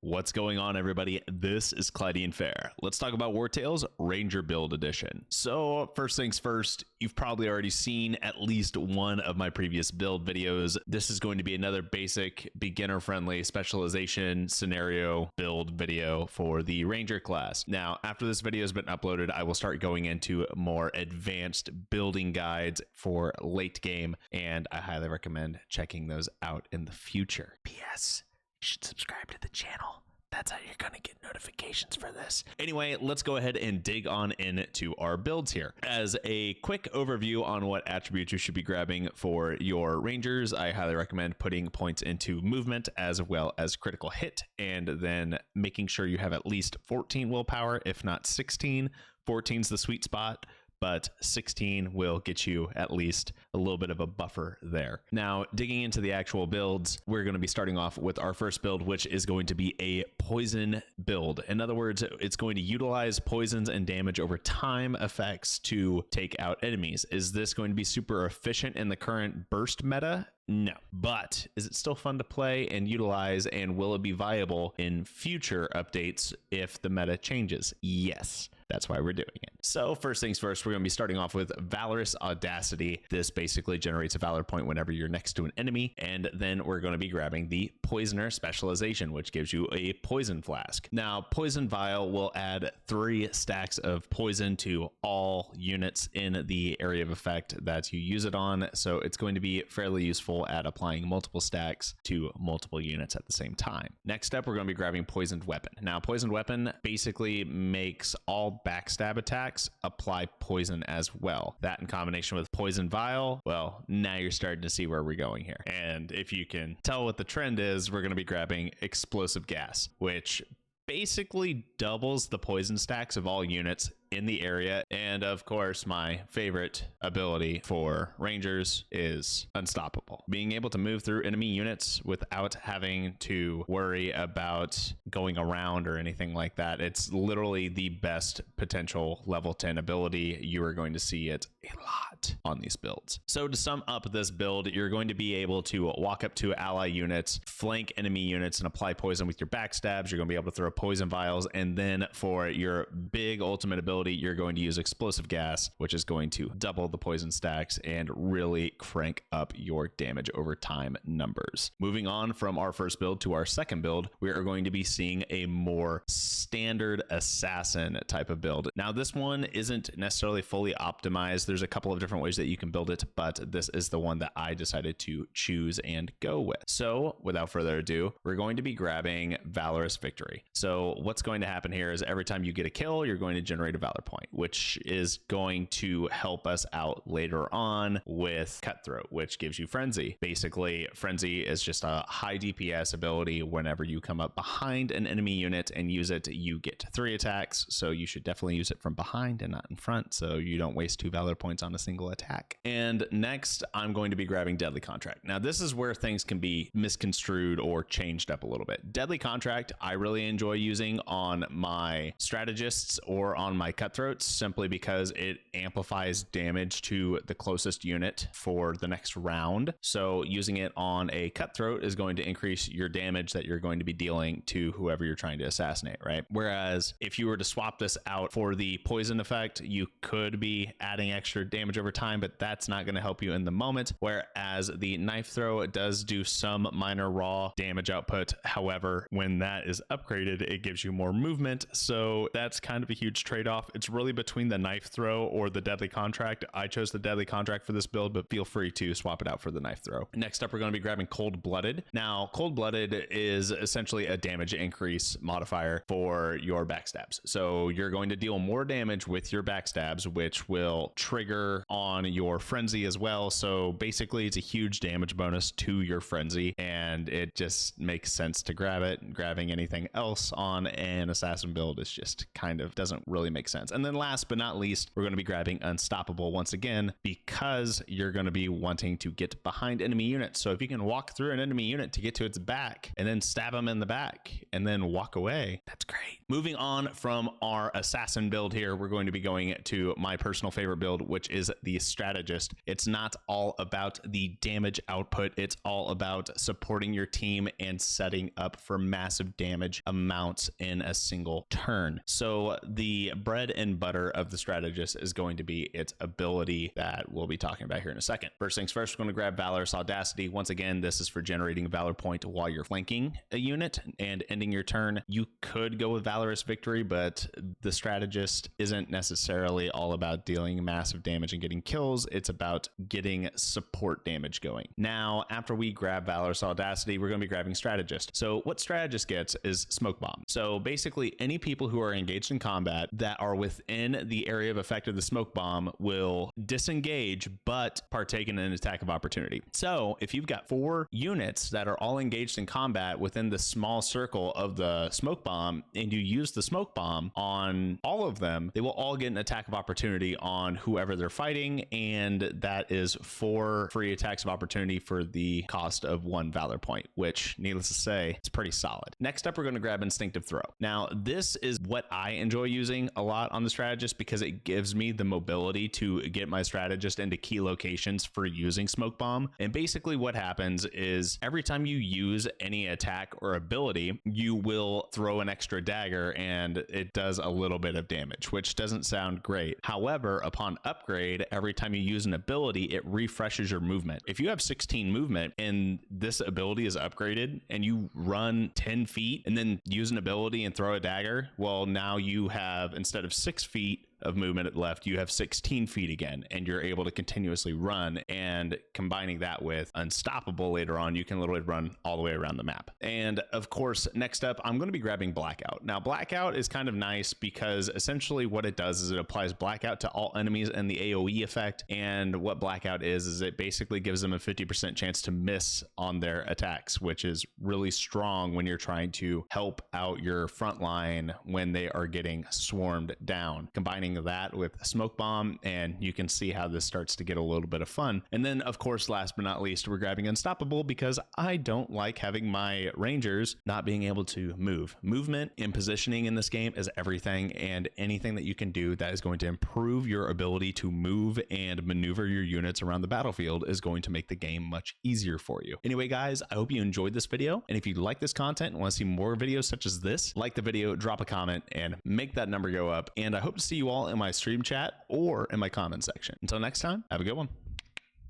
What's going on, everybody? This is Clydean Fair. Let's talk about Wartales Ranger Build Edition. So first things first, you've probably already seen at least one of my previous build videos. This is going to be another basic beginner-friendly specialization scenario build video for the Ranger class. Now, after this video has been uploaded, I will start going into more advanced building guides for late game, and I highly recommend checking those out in the future. P.S. You should subscribe to the channel. That's how you're going to get notifications for this. Anyway, let's go ahead and dig on into our builds here. As a quick overview on what attributes you should be grabbing for your Rangers, I highly recommend putting points into movement as well as critical hit, and then making sure you have at least 14 willpower, if not 16. 14 is the sweet spot, but 16 will get you at least a little bit of a buffer there. Now, digging into the actual builds, we're going to be starting off with our first build, which is going to be a poison build. In other words, it's going to utilize poisons and damage over time effects to take out enemies. Is this going to be super efficient in the current burst meta? No. But is it still fun to play and utilize, and will it be viable in future updates if the meta changes? Yes. That's why we're doing it. So first things first, we're going to be starting off with Valorous Audacity. This basically generates a Valor point whenever you're next to an enemy. And then we're going to be grabbing the Poisoner Specialization, which gives you a Poison Flask. Now, Poison Vial will add 3 stacks of poison to all units in the area of effect that you use it on. So it's going to be fairly useful at applying multiple stacks to multiple units at the same time. Next up, we're going to be grabbing Poisoned Weapon. Now, Poisoned Weapon basically makes all backstab attacks apply poison as well. That in combination with Poison Vial, well, now you're starting to see where we're going here. And if you can tell what the trend is, we're going to be grabbing Explosive Gas, which basically doubles the poison stacks of all units in the area. And of course, my favorite ability for Rangers is Unstoppable. Being able to move through enemy units without having to worry about going around or anything like that. It's literally the best potential level 10 ability. You are going to see it a lot on these builds. So to sum up this build, you're going to be able to walk up to ally units, flank enemy units, and apply poison with your backstabs. You're going to be able to throw poison vials, and then for your big ultimate ability, you're going to use Explosive Gas, which is going to double the poison stacks and really crank up your damage over time numbers. Moving on from our first build to our second build, we are going to be seeing a more standard assassin type of build. Now, this one isn't necessarily fully optimized. There's a couple of different ways that you can build it, but this is the one that I decided to choose and go with. So without further ado, we're going to be grabbing Valorous Victory. So what's going to happen here is every time you get a kill, you're going to generate a Valor point, which is going to help us out later on with Cutthroat, which gives you Frenzy. Basically, Frenzy is just a high DPS ability. Whenever you come up behind an enemy unit and use it, you get 3 attacks. So you should definitely use it from behind and not in front, so you don't waste 2 Valor points on a single attack. And next, I'm going to be grabbing Deadly Contract. Now, this is where things can be misconstrued or changed up a little bit. Deadly Contract, I really enjoy using on my Strategists or on my Cutthroats, simply because it amplifies damage to the closest unit for the next round. So using it on a Cutthroat is going to increase your damage that you're going to be dealing to whoever you're trying to assassinate, right? Whereas if you were to swap this out for the poison effect, you could be adding extra damage over time, but that's not going to help you in the moment. Whereas the Knife Throw does do some minor raw damage output. However, when that is upgraded, it gives you more movement. So that's kind of a huge trade-off. It's really between the Knife Throw or the Deadly Contract. I chose the Deadly Contract for this build, but feel free to swap it out for the Knife Throw. Next up, we're going to be grabbing Cold Blooded. Now, Cold Blooded is essentially a damage increase modifier for your backstabs. So you're going to deal more damage with your backstabs, which will trigger on your Frenzy as well. So basically, it's a huge damage bonus to your Frenzy, and it just makes sense to grab it. Grabbing anything else on an assassin build is just kind of doesn't really make sense. And then last but not least, we're going to be grabbing Unstoppable once again, because you're going to be wanting to get behind enemy units. So if you can walk through an enemy unit to get to its back and then stab them in the back and then walk away, that's great. Moving on from our assassin build here, we're going to be going to my personal favorite build, which is the strategist. It's not all about the damage output. It's all about supporting your team and setting up for massive damage amounts in a single turn. So the bread and butter of the strategist is going to be its ability that we'll be talking about here in a second. First things first, we're going to grab Valorous Audacity. Once again, this is for generating a Valor point while you're flanking a unit and ending your turn. You could go with Valorous Victory, but the strategist isn't necessarily all about dealing massive damage and getting kills. It's about getting support damage going. Now, after we grab Valorous Audacity, we're going to be grabbing Strategist. So what Strategist gets is Smoke Bomb. So basically, any people who are engaged in combat that are within the area of effect of the Smoke Bomb will disengage, but partake in an attack of opportunity. So if you've got 4 units that are all engaged in combat within the small circle of the Smoke Bomb, and you use the Smoke Bomb on all of them, they will all get an attack of opportunity on whoever they're fighting, and that is 4 free attacks of opportunity for the cost of 1 Valor point, which, needless to say, is pretty solid. Next up, we're going to grab Instinctive Throw. Now, this is what I enjoy using a lot on the strategist because it gives me the mobility to get my strategist into key locations for using Smoke Bomb. And basically what happens is every time you use any attack or ability, you will throw an extra dagger and it does a little bit of damage, which doesn't sound great. However, upon upgrade, every time you use an ability, it refreshes your movement. If you have 16 movement and this ability is upgraded and you run 10 feet and then use an ability and throw a dagger, well, now you have, instead of 6 feet of movement left, you have 16 feet again, and you're able to continuously run. And combining that with Unstoppable later on, you can literally run all the way around the map. And of course, next up, I'm going to be grabbing Blackout. Now, Blackout is kind of nice because essentially what it does is it applies Blackout to all enemies and the AoE effect. And what Blackout is it basically gives them a 50% chance to miss on their attacks, which is really strong when you're trying to help out your front line when they are getting swarmed down. Combining that with Smoke Bomb, and you can see how this starts to get a little bit of fun. And then of course, last but not least, we're grabbing Unstoppable because I don't like having my Rangers not being able to move. Movement and positioning in this game is everything, and anything that you can do that is going to improve your ability to move and maneuver your units around the battlefield is going to make the game much easier for you. Anyway, guys, I hope you enjoyed this video, and if you like this content and want to see more videos such as this, like the video, drop a comment, and make that number go up. And I hope to see you all in my stream chat or in my comment section. Until next time, have a good one.